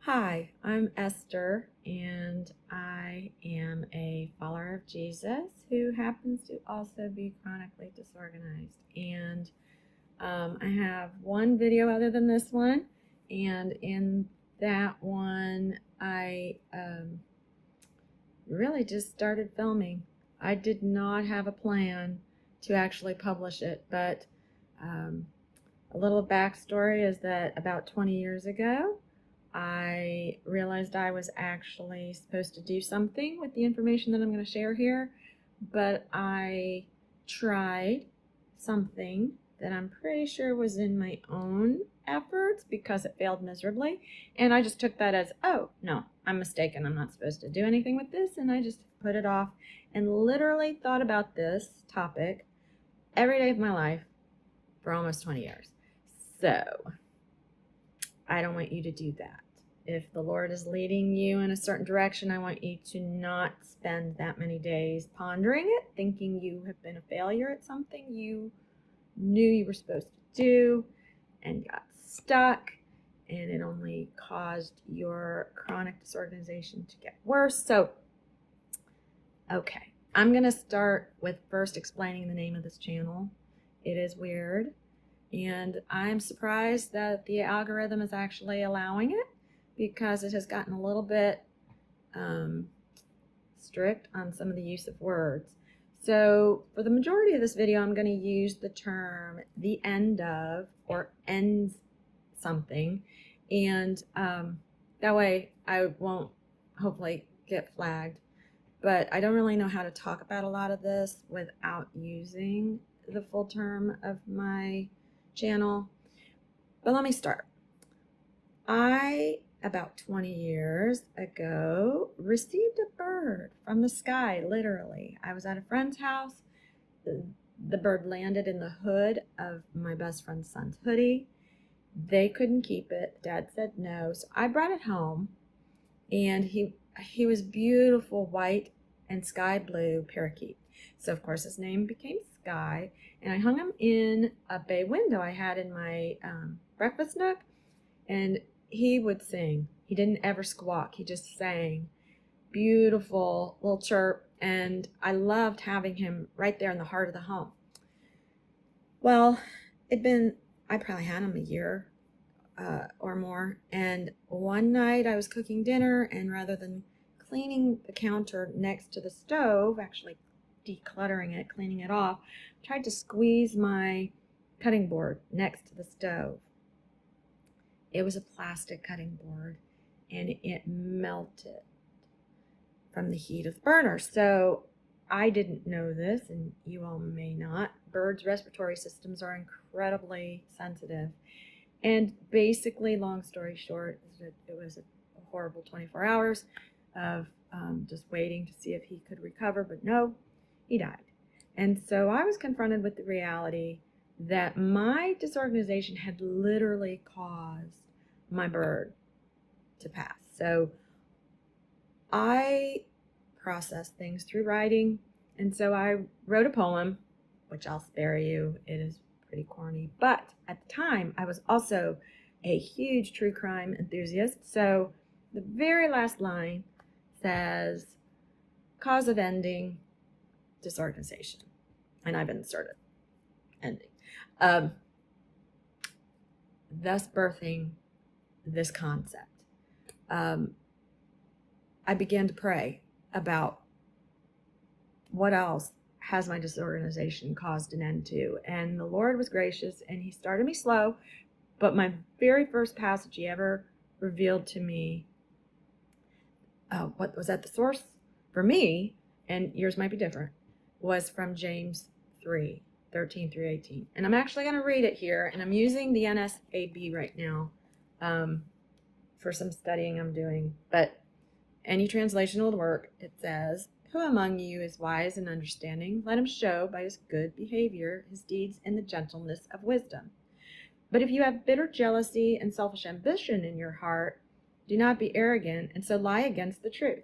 Hi, I'm Esther, and I am a follower of Jesus who happens to also be chronically disorganized. And I have one video other than this one, and in that one, I really just started filming. I did not have a plan to actually publish it, but a little backstory is that about 20 years ago, I realized I was actually supposed to do something with the information that I'm going to share here, but I tried something that I'm pretty sure was in my own efforts because it failed miserably, and I just took that as, oh, no, I'm mistaken. I'm not supposed to do anything with this, and I just put it off and literally thought about this topic every day of my life for almost 20 years. So I don't want you to do that. If the Lord is leading you in a certain direction, I want you to not spend that many days pondering it, thinking you have been a failure at something you knew you were supposed to do and got stuck, and it only caused your chronic disorganization to get worse. So, okay, I'm going to start with first explaining the name of this channel. It is weird. And I'm surprised that the algorithm is actually allowing it because it has gotten a little bit strict on some of the use of words. So for the majority of this video, I'm going to use the term the end of or ends something. And that way I won't hopefully get flagged. But I don't really know how to talk about a lot of this without using the full term of my channel. But let me start. I, about 20 years ago, received a bird from the sky, literally. I was at a friend's house. The bird landed in the hood of my best friend's son's hoodie. They couldn't keep it. Dad said no. So I brought it home, and he was beautiful white and sky blue parakeet. So of course his name became Sky, and I hung him in a bay window I had in my breakfast nook, and he would sing. He didn't ever squawk. He just sang. Beautiful little chirp, and I loved having him right there in the heart of the home. Well, I probably had him a year or more, and one night I was cooking dinner, and rather than cleaning the counter next to the stove, actually decluttering it, cleaning it off, tried to squeeze my cutting board next to the stove. It was a plastic cutting board, and it melted from the heat of the burner. So I didn't know this, and you all may not. Birds' respiratory systems are incredibly sensitive. And basically, long story short, it was a horrible 24 hours of just waiting to see if he could recover, but no, he died. And so I was confronted with the reality that my disorganization had literally caused my bird to pass. So I processed things through writing, and so I wrote a poem, which I'll spare you. It is pretty corny, but at the time I was also a huge true crime enthusiast. So the very last line says, cause of ending, disorganization. And I've inserted ending. Thus birthing this concept. I began to pray about what else has my disorganization caused an end to. And the Lord was gracious, and he started me slow, but my very first passage he ever revealed to me, what was at the source for me, and yours might be different, was from James 3:13 through 18. And I'm actually going to read it here, and I'm using the NSAB right now for some studying I'm doing, but any translation will work. It says, who among you is wise and understanding? Let him show by his good behavior his deeds in the gentleness of wisdom. But if you have bitter jealousy and selfish ambition in your heart, do not be arrogant and so lie against the truth.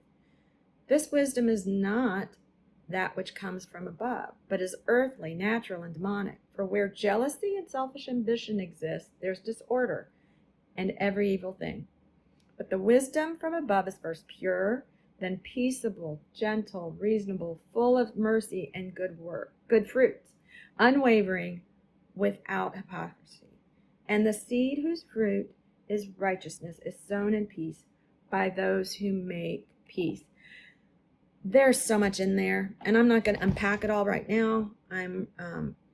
This wisdom is not that which comes from above, but is earthly, natural, and demonic. For where jealousy and selfish ambition exist, there's disorder and every evil thing. But the wisdom from above is first pure, then peaceable, gentle, reasonable, full of mercy and good fruits, unwavering, without hypocrisy. And the seed whose fruit is righteousness is sown in peace by those who make peace. There's so much in there, and I'm not going to unpack it all right now. I'm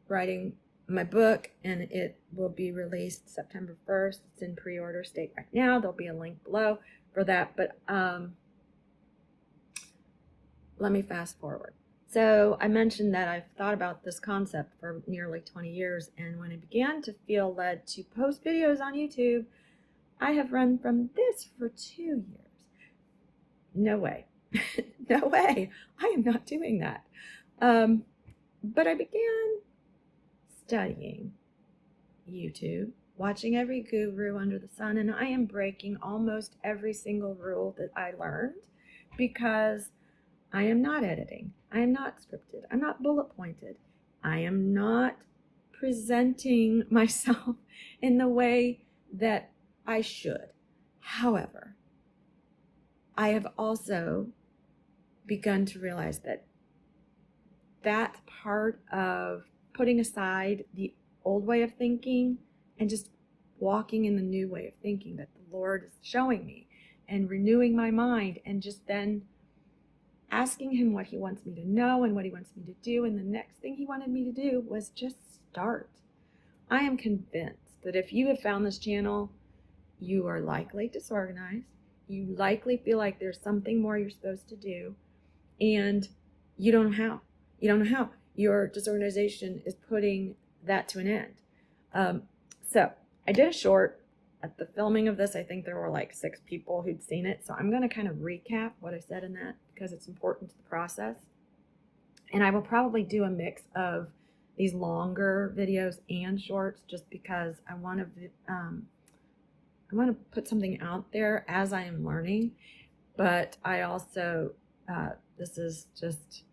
writing my book, and it will be released September 1st. It's in pre-order state right now. There'll be a link below for that, but let me fast forward. So I mentioned that I've thought about this concept for nearly 20 years, and when I began to feel led to post videos on YouTube, I have run from this for 2 years. No way. No way. I am not doing that. But I began studying YouTube, watching every guru under the sun, and I am breaking almost every single rule that I learned because I am not editing. I am not scripted. I'm not bullet pointed. I am not presenting myself in the way that I should. However, I have also begun to realize that that's part of putting aside the old way of thinking and just walking in the new way of thinking that the Lord is showing me, and renewing my mind, and just then asking him what he wants me to know and what he wants me to do. And the next thing he wanted me to do was just start. I am convinced that if you have found this channel, you are likely disorganized. You likely feel like there's something more you're supposed to do, and you don't know how. You don't know how. Your disorganization is putting that to an end. So I did a short. At the filming of this, I think there were like 6 people who'd seen it. So I'm going to kind of recap what I said in that because it's important to the process. And I will probably do a mix of these longer videos and shorts just because I want to put something out there as I am learning. But I also, this is just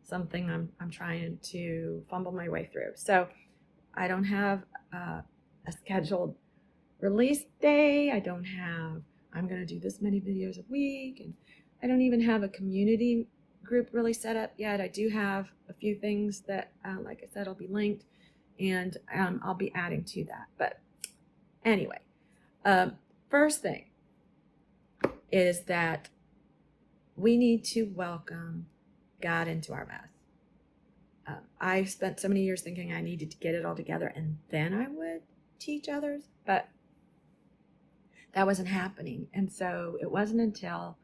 something I'm trying to fumble my way through. So I don't have a scheduled release day. I'm going to do this many videos a week, and I don't even have a community group really set up yet. I do have a few things that, like I said, will be linked, and I'll be adding to that. But anyway, first thing is that we need to welcome God into our mess. I spent so many years thinking I needed to get it all together and then I would teach others, but that wasn't happening. And so it wasn't until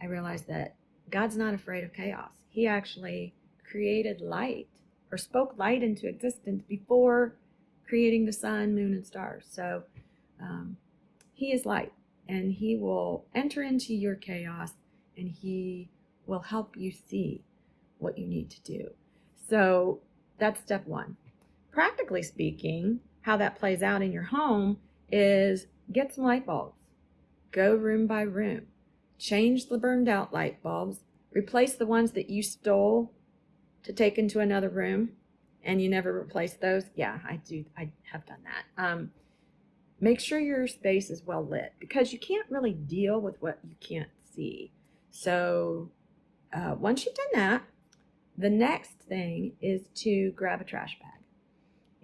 I realized that God's not afraid of chaos. He actually created light, or spoke light into existence before creating the sun, moon, and stars. So he is light, and he will enter into your chaos, and he will help you see what you need to do. So that's step 1. Practically speaking, how that plays out in your home is get some light bulbs. Go room by room. Change the burned out light bulbs. Replace the ones that you stole to take into another room and you never replace those. Yeah, I have done that. Make sure your space is well lit because you can't really deal with what you can't see. So once you've done that, the next thing is to grab a trash bag.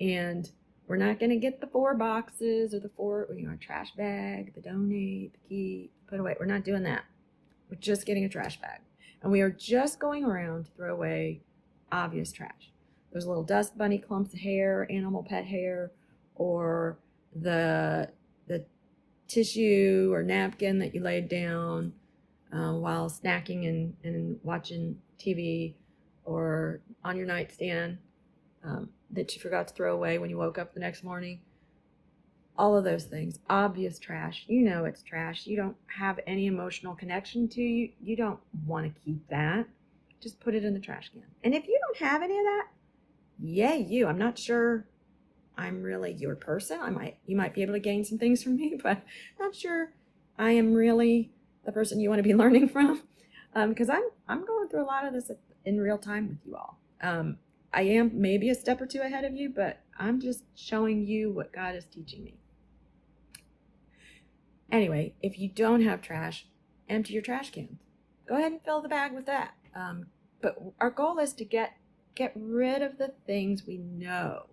And we're not going to get the 4 boxes or the 4, trash bag, the donate, the keep, put away. We're not doing that. We're just getting a trash bag. And we are just going around to throw away obvious trash. Those little dust bunny clumps of hair, animal pet hair, or the tissue or napkin that you laid down while snacking and watching TV, or on your nightstand that you forgot to throw away when you woke up the next morning. All of those things, obvious trash. You know it's trash. You don't have any emotional connection to you. You don't want to keep that. Just put it in the trash can. And if you don't have any of that, yay you. I'm not sure I'm really your person. You might be able to gain some things from me, but not sure I am really the person you want to be learning from. Because I'm going through a lot of this in real time with you all. I am maybe a step or 2 ahead of you, but I'm just showing you what God is teaching me. Anyway, if you don't have trash, empty your trash cans. Go ahead and fill the bag with that. But our goal is to get rid of the things we know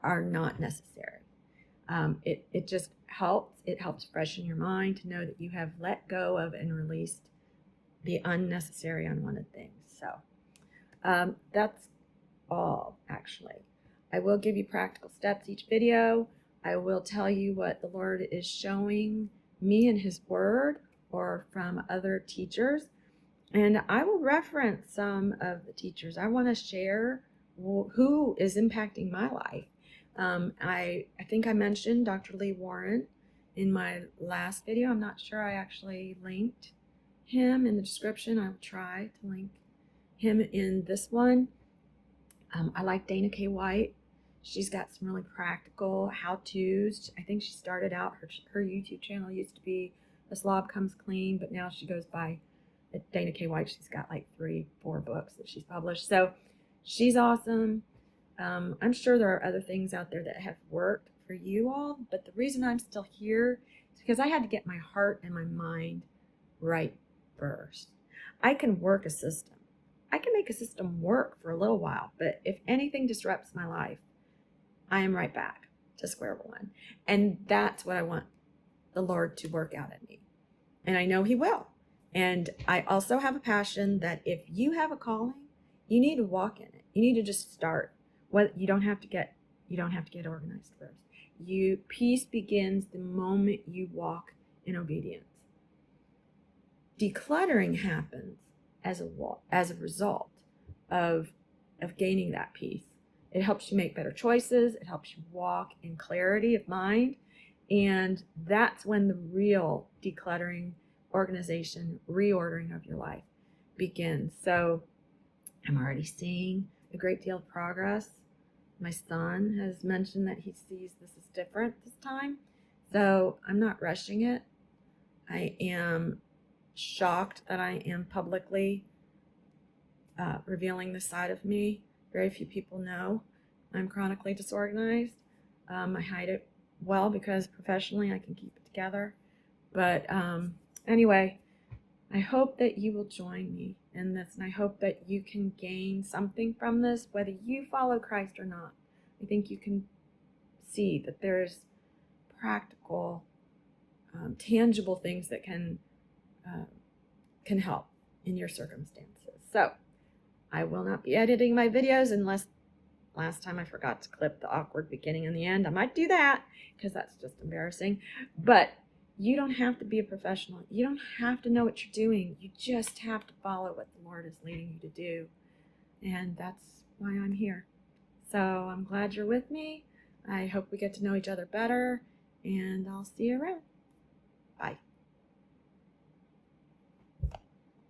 are not necessary. It just helps. It helps freshen your mind to know that you have let go of and released the unnecessary, unwanted things. So that's all, actually. I will give you practical steps each video. I will tell you what the Lord is showing me in His Word or from other teachers. And I will reference some of the teachers. I want to share who is impacting my life. I think I mentioned DrLeewarren in my last video. I'm not sure I actually linked him in the description. I'll try to link him in this one. I like DanaKWhite. She's got some really practical how-tos. I think she started out, her YouTube channel used to be A Slob Comes Clean, but now she goes by DanaKWhite. She's got like 3-4 books that she's published. So she's awesome. I'm sure there are other things out there that have worked for you all, but the reason I'm still here is because I had to get my heart and my mind right first. I can work a system. I can make a system work for a little while, but if anything disrupts my life, I am right back to square one. And that's what I want the Lord to work out in me. And I know He will. And I also have a passion that if you have a calling, you need to walk in it. You need to just start. You don't have to get organized first. Peace begins the moment you walk in obedience. Decluttering happens as a result of gaining that peace. It helps you make better choices. It helps you walk in clarity of mind. And that's when the real decluttering, organization, reordering of your life begins. So I'm already seeing a great deal of progress. My son has mentioned that he sees this is different this time. So I'm not rushing it. I am shocked that I am publicly revealing this side of me. Very few people know I'm chronically disorganized. I hide it well because professionally I can keep it together. But anyway, I hope that you will join me in this, and I hope that you can gain something from this, whether you follow Christ or not. I think you can see that there's practical, tangible things that can help in your circumstances. So I will not be editing my videos unless last time I forgot to clip the awkward beginning and the end. I might do that because that's just embarrassing. But you don't have to be a professional. You don't have to know what you're doing. You just have to follow what the Lord is leading you to do. And that's why I'm here. So I'm glad you're with me. I hope we get to know each other better. And I'll see you around. Bye.